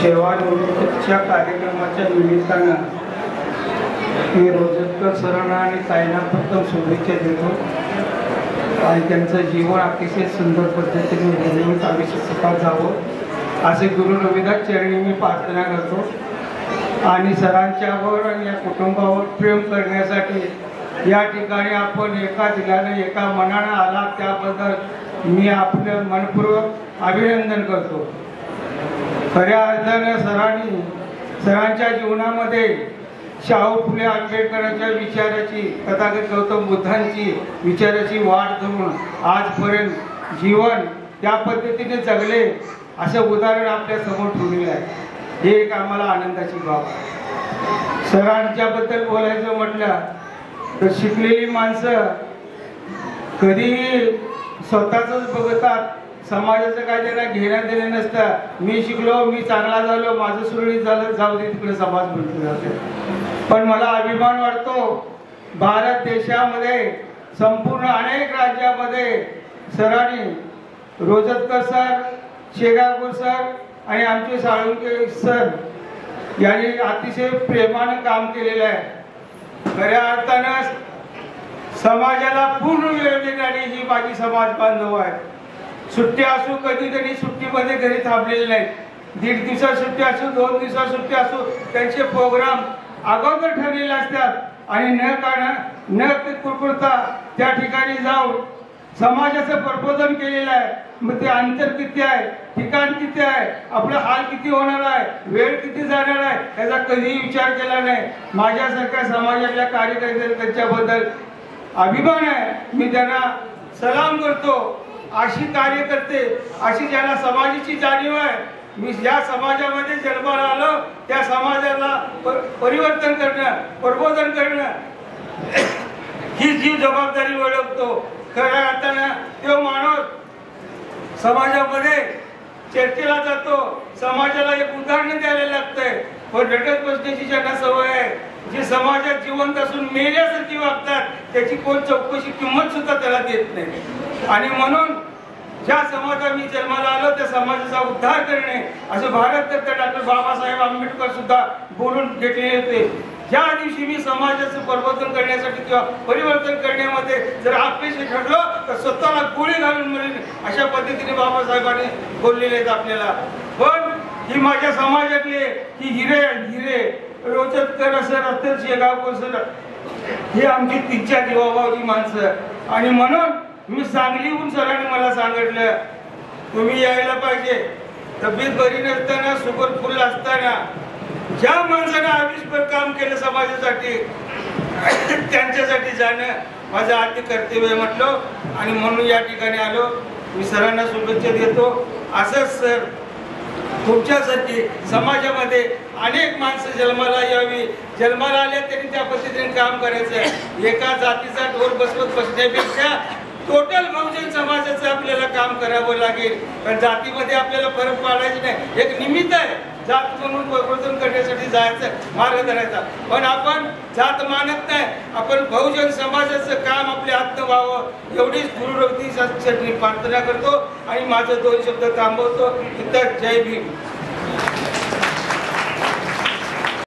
सेवानिवृत्तीच्या कार्यक्रमाच्या निमित्तानं मी रोजतकर सरांना आणि ताईंना प्रथम शुभेच्छा देतो आणि त्यांचं जीवन अतिशय सुंदर पद्धतीने नेहमीच आयुष्य सुखात जावं असे गुरु रविदास चरणी मी प्रार्थना करतो। आणि सरांच्यावर आणि या कुटुंबावर प्रेम करण्यासाठी या ठिकाणी आपण एका दिलाने एका मनानं आला त्याबद्दल मी आपलं मनपूर्वक अभिनंदन करतो। खऱ्या अर्थाने सरांच्या जीवनामध्ये शाहू फुले आंबेडकरांच्या विचाराची तथागत गौतम बुद्धांची विचाराची वाट धरून आजपर्यंत जीवन त्या पद्धतीने जगले असं उदाहरण आपल्या समोर ठेवलेलं आहे। हे एक आम्हाला आनंदाची बाब आहे। सरांच्याबद्दल बोलायचं म्हटलं तर शिकलेली माणसं कधीही स्वतःच बघतात, समाजाचं काय त्यांना घेणं देणं नसतं। मी शिकलो, मी चांगला झालो, माझं सुरळीत झालं, जाऊ दे तिकडे समाज बोलतो जाते। पण मला अभिमान वाटतो भारत देशामध्ये संपूर्ण अनेक राज्यामध्ये सरांनी रोजतकर सर, शेगावकर सर आणि आमचे साळुंके सर यांनी अतिशय प्रेमानं काम केलेलं आहे। खऱ्या अर्थानं समाजाला पूर्ण वेळ देणारी ही माझी समाज बांधव आहे। सुट्टी असू कधीतरी सुट्टीमध्ये घरी थांबलेले नाहीत। 1.5 दिवसात सुट्टी असू, 2 दिवसात सुट्टी असू, त्यांचे प्रोग्राम अगोदर ठरलेले असतात आणि न कुरकुरता त्या ठिकाणी जाऊन समाजाचं प्रबोधन केलेलं आहे। मग ते अंतर किती आहे, ठिकाण किती आहे, आपला हाल किती होणार आहे, वेळ किती जाणार आहे याचा कधीही विचार केला नाही। माझ्यासारख्या समाजातल्या कार्यकर्त्यांच्याबद्दल अभिमान आहे, मी त्यांना सलाम करतो। अशी कार्यकर्ते, अशी ज्यांना समाजाची जाणीव आहे, मी ज्या समाजामध्ये जन्माला आलो त्या समाजाला परिवर्तन करणं, प्रबोधन करणं ही जी जबाबदारी ओळखतो। खऱ्या अर्थानं तो माणूस समाजामध्ये चर्चेला जातो, समाजाला एक उदाहरण द्यायला लागतंय। पण रटत बसण्याची ज्यांना सवय आहे, जे समाजात जिवंत असून मेल्यासारखी वागतात, त्याची कोण चौकशी किंमत सुद्धा त्याला देत नाही। आणि म्हणून ज्या समाजात मी जन्माला आलो त्या समाजाचा उद्धार करणे असं भारतरत्न डॉक्टर बाबासाहेब आंबेडकर सुद्धा बोलून घेतलेले होते। ज्या दिवशी मी समाजाचं प्रबोधन करण्यासाठी किंवा परिवर्तन करण्यामध्ये जर अपयशी ठरलो तर स्वतःला गोळी घालून मिळेल अशा पद्धतीने बाबासाहेबांनी बोललेले आहेत आपल्याला। पण ही माझ्या समाजातले ही हिरे रोजतकर सर, शेगावकर सर ही आमची तिच्या जीवाभावाची माणसं। आणि म्हणून मी सांगलीहून सरांनी मला सांगितलं तुम्ही यायला पाहिजे। तब्येत बरी नसताना, शुगर फुल असताना ज्या माणसाने आयुष्यभर काम केलं समाजासाठी त्यांच्यासाठी जाणं माझं आद्य कर्तव्य म्हटलं आणि म्हणून या ठिकाणी आलो। मी सरांना शुभेच्छा देतो। असंच सर तुमच्यासाठी समाजामध्ये अनेक माणसं जन्माला यावी, जन्माला आल्या त्यांनी त्या पद्धतीने काम करायचं। एका जातीचा ढोल बसवत बसण्यापेक्षा टोटल बहुजन समाजाचं आपल्याला काम करावं लागेल। पण जातीमध्ये आपल्याला फरक पाडायचा नाही, एक निमित्त आहे जात म्हणून प्रबोधन करण्यासाठी जायचं, मार्ग धरायचा। पण आपण जात मानत नाही, आपण बहुजन समाजाचं काम आपल्या हातनं व्हावं एवढीच गुरु रविदासांची प्रार्थना करतो आणि माझं 2 शब्द थांबवतो। इतर जय भीम।